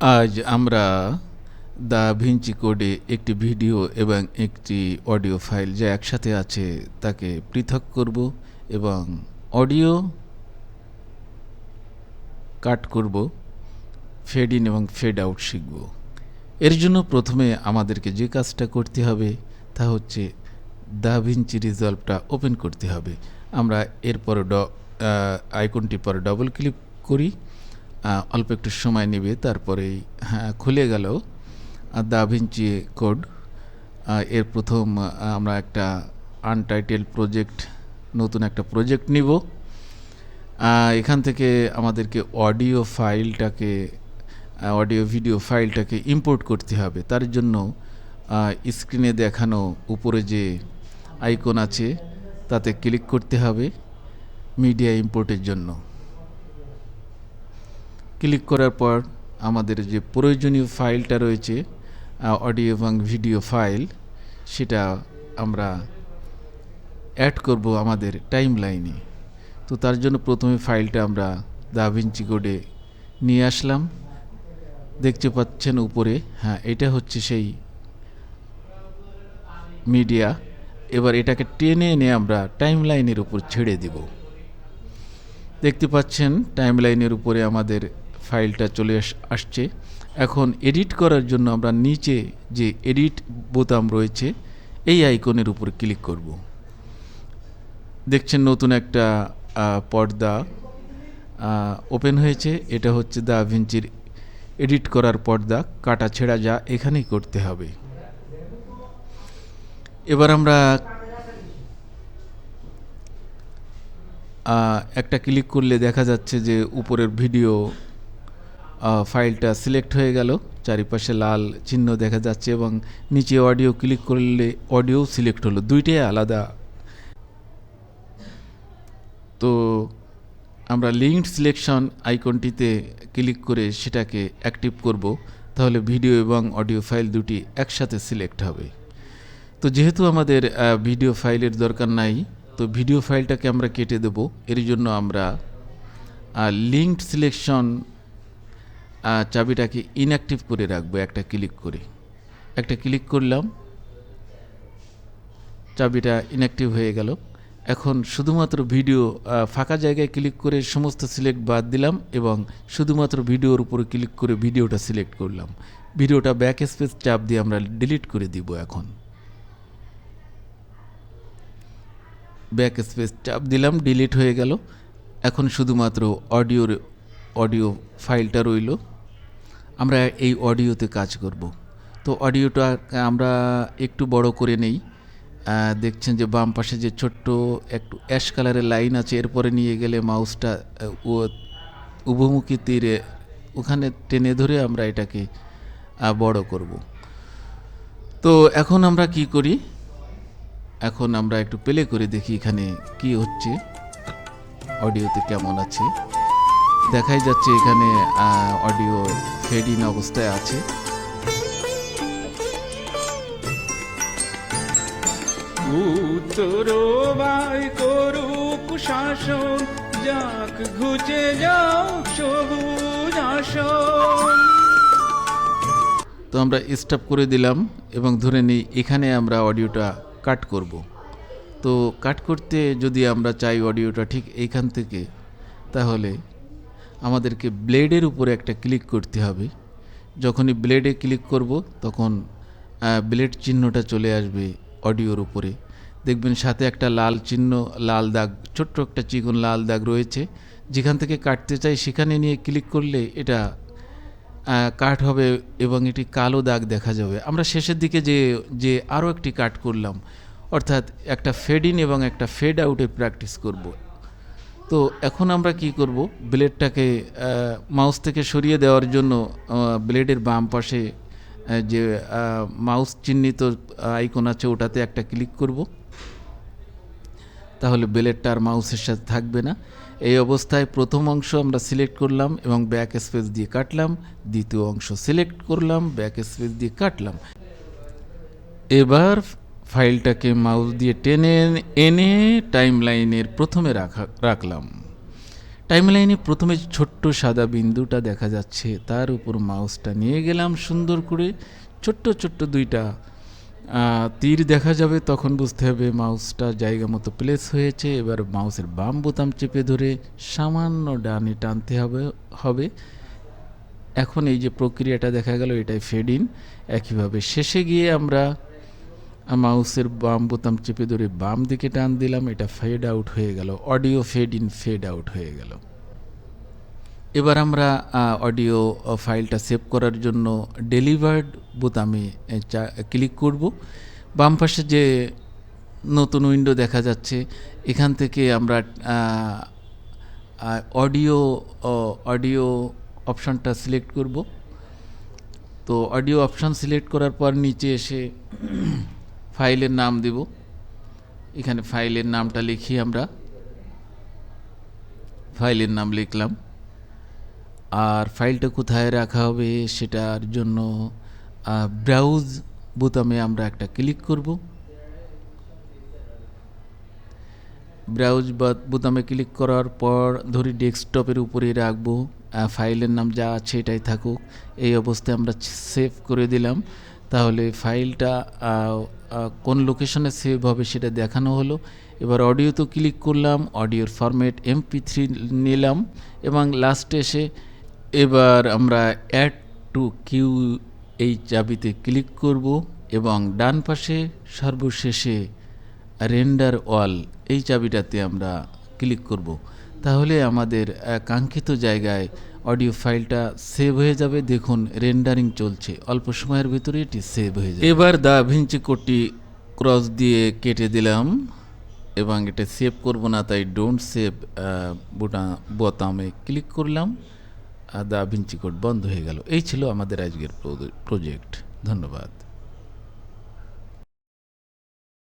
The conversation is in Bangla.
আজ আমরা দা ভিঞ্চি কোডে একটি ভিডিও এবং একটি অডিও ফাইল যা একসাথে আছে তাকে পৃথক করব এবং অডিও কাট করব, ফেড ইন এবং ফেড আউট শিখব। এর জন্য প্রথমে আমাদেরকে যে কাজটা করতে হবে তা হচ্ছে দা ভিঞ্চি রিজলভটা ওপেন করতে হবে। আমরা এরপর আইকনটির পর ডবল ক্লিক করি, অল্প একটু সময় নেবে, তারপরেই খুলে গেল দা ভিঞ্চি কোড। এর প্রথম আমরা একটা আনটাইটেল প্রজেক্ট, নতুন একটা প্রজেক্ট নিব। এখান থেকে আমাদেরকে অডিও ভিডিও ফাইলটাকে ইম্পোর্ট করতে হবে। তার জন্য স্ক্রিনে দেখানো উপরে যে আইকন আছে তাতে ক্লিক করতে হবে মিডিয়া ইম্পোর্টের জন্য। ক্লিক করার পর আমাদের যে প্রয়োজনীয় ফাইলটা রয়েছে অডিও এবং ভিডিও ফাইল, সেটা আমরা অ্যাড করব আমাদের টাইম লাইনে। তো তার জন্য প্রথমে ফাইলটা আমরা দা ভিঞ্চি কোডে নিয়ে আসলাম। দেখতে পাচ্ছেন উপরে, এটা হচ্ছে সেই মিডিয়া। এবার এটাকে টেনে এনে আমরা টাইম লাইনের উপর ছেড়ে দেব। দেখতে পাচ্ছেন টাইম লাইনের উপরে আমাদের ফাইলটা চলে আসছে। এখন এডিট করার জন্য আমরা নিচে যে এডিট বোতাম রয়েছে এই আইকনের উপর ক্লিক করব। দেখছেন নতুন একটা পর্দা ওপেন হয়েছে। এটা হচ্ছে দা ভিঞ্চির এডিট করার পর্দা, কাটা ছেঁড়া যা এখানেই করতে হবে। এবার আমরা একটা ক্লিক করলে দেখা যাচ্ছে যে উপরের ভিডিও ফাইলটা সিলেক্ট হয়ে গেল, চারিপাশে লাল চিহ্ন দেখা যাচ্ছে, এবং নিচে অডিও ক্লিক করলে অডিও সিলেক্ট হলো, দুইটাই আলাদা। তো আমরা লিঙ্কড সিলেকশন আইকনটিতে ক্লিক করে সেটাকে অ্যাক্টিভ করব, তাহলে ভিডিও এবং অডিও ফাইল দুটি একসাথে সিলেক্ট হবে। তো যেহেতু আমাদের ভিডিও ফাইলের দরকার নাই, তো ভিডিও ফাইলটাকে আমরা কেটে দেব। এর জন্য আমরা লিঙ্কড সিলেকশন চাবিটাকে ইনঅ্যাক্টিভ করে রাখবো একটা ক্লিক করলাম, চাবিটা ইনঅ্যাক্টিভ হয়ে গেল। এখন শুধুমাত্র ভিডিও ফাঁকা জায়গায় ক্লিক করে সমস্ত সিলেক্ট বাদ দিলাম এবং শুধুমাত্র ভিডিওর উপরে ক্লিক করে ভিডিওটা সিলেক্ট করলাম। ভিডিওটা ব্যাক স্পেস চাপ দিয়ে আমরা ডিলিট করে দিব। এখন ব্যাক স্পেস চাপ দিলাম, ডিলিট হয়ে গেল। এখন শুধুমাত্র অডিও ফাইলটা রইল। আমরা এই অডিওতে কাজ করব। তো অডিওটা আমরা একটু বড় করে নেই। দেখছেন যে বাম পাশে যে ছোট্ট একটু অ্যাশ কালারের লাইন আছে, এরপরে নিয়ে গেলে মাউসটা উভমুখী তীরে ওখানে টেনে ধরে আমরা এটাকে বড় করব। তো এখন আমরা কি করি, এখন আমরা একটু প্লে করে দেখি এখানে কি হচ্ছে, অডিওতে কেমন আছে। দেখাই যাচ্ছে এখানে অডিও ফেড ইন অবস্থায় আছে। উত্তর বাই করুক শাসন, যাক ঘুচে যাক সবুজ আসন। তো আমরা স্টপ করে দিলাম এবং ধরে নিই এখানে আমরা অডিওটা কাট করব। তো কাট করতে যদি আমরা চাই অডিওটা ঠিক এইখান থেকে, তাহলে আমাদেরকে ব্লেডের উপরে একটা ক্লিক করতে হবে। যখনই ব্লেডে ক্লিক করব তখন ব্লেড চিহ্নটা চলে আসবে অডিওর উপরে। দেখবেন সাথে একটা লাল চিহ্ন, লাল দাগ, ছোট্ট একটা চিকন লাল দাগ রয়েছে। যেখান থেকে কাটতে চাই সেখানে নিয়ে ক্লিক করলে এটা কাট হবে এবং এটি কালো দাগ দেখা যাবে। আমরা শেষের দিকে যে আরও একটি কাট করলাম, অর্থাৎ একটা ফেড ইন এবং একটা ফেড আউটে প্র্যাকটিস করব। তো এখন আমরা কি করব, ব্লেডটাকে মাউস থেকে সরিয়ে দেওয়ার জন্য ব্লেডের বাম পাশে যে মাউস চিহ্নিত আইকন আছে ওটাতে একটা ক্লিক করব, তাহলে ব্লেডটা আর মাউসের সাথে থাকবে না। এই অবস্থায় প্রথম অংশ আমরা সিলেক্ট করলাম এবং ব্যাক স্পেস দিয়ে কাটলাম, দ্বিতীয় অংশ সিলেক্ট করলাম, ব্যাক স্পেস দিয়ে কাটলাম। এবার ফাইলটাকে মাউস দিয়ে টেনে এনে টাইম লাইনের প্রথমে রাখলাম। টাইমলাইনে প্রথমে ছোট্ট সাদা বিন্দুটা দেখা যাচ্ছে, তার উপর মাউসটা নিয়ে গেলাম সুন্দর করে, ছোট্ট ছোট্ট দুইটা তীর দেখা যাবে, তখন বুঝতে হবে মাউসটা জায়গা মতো প্লেস হয়েছে। এবার মাউসের বাম বোতাম চেপে ধরে সামান্য ডানে টানতে হবে। এখন এই যে প্রক্রিয়াটা দেখা গেল, এটাই ফেড ইন। একইভাবে শেষে গিয়ে আমরা মাউসের বাম বোতাম চেপে ধরে বাম দিকে টান দিলাম, এটা ফেড আউট হয়ে গেল, audio fade in fade out হয়ে গেল। এবার আমরা অডিও ফাইলটা সেভ করার জন্য ডেলিভার্ড বোতামে ক্লিক করব। বাম পাশে যে নতুন উইন্ডো দেখা যাচ্ছে, এখান থেকে আমরা অডিও অপশানটা সিলেক্ট করব। তো অডিও অপশান সিলেক্ট করার পর নিচে এসে ফাইলের নাম দেব। এখানে ফাইলের নামটা লিখি, আমরা ফাইলের নাম লিখলাম। আর ফাইলটা কোথায় রাখা হবে সেটার জন্য ব্রাউজ বোতামে আমরা একটা ক্লিক করব। ব্রাউজ বোতামে ক্লিক করার পর ধরি ডেস্কটপের উপরে রাখবো, ফাইলের নাম যা আছে এটাই থাকুক। এই অবস্থায় আমরা সেভ করে দিলাম। তাহলে ফাইলটা কোন লোকেশনে সেভ হবে সেটা দেখানো হলো। এবার অডিওতে ক্লিক করলাম, অডিওর ফরম্যাট MP3 নিলাম এবং লাস্টে এসে এবার আমরা অ্যাড টু কিউ এই চাবিতে ক্লিক করব এবং ডান পাশে সর্বশেষে রেন্ডার অল এই চাবিটাতে আমরা ক্লিক করব। তাহলে আমাদের কাঙ্ক্ষিত জায়গায় অডিও ফাইলটা সেভ হয়ে যাবে। দেখুন রেন্ডারিং চলছে, অল্প সময়ের ভিতরে এটি সেভ হয়ে যাবে। এবার দা ভিঞ্চি কোডটি ক্রস দিয়ে কেটে দিলাম এবং এটা সেভ করব না, তাই ডোন্ট সেভ বোতামে ক্লিক করলাম। দা ভিঞ্চি কোড বন্ধ হয়ে গেল। এই ছিল আমাদের আজকের প্রজেক্ট। ধন্যবাদ।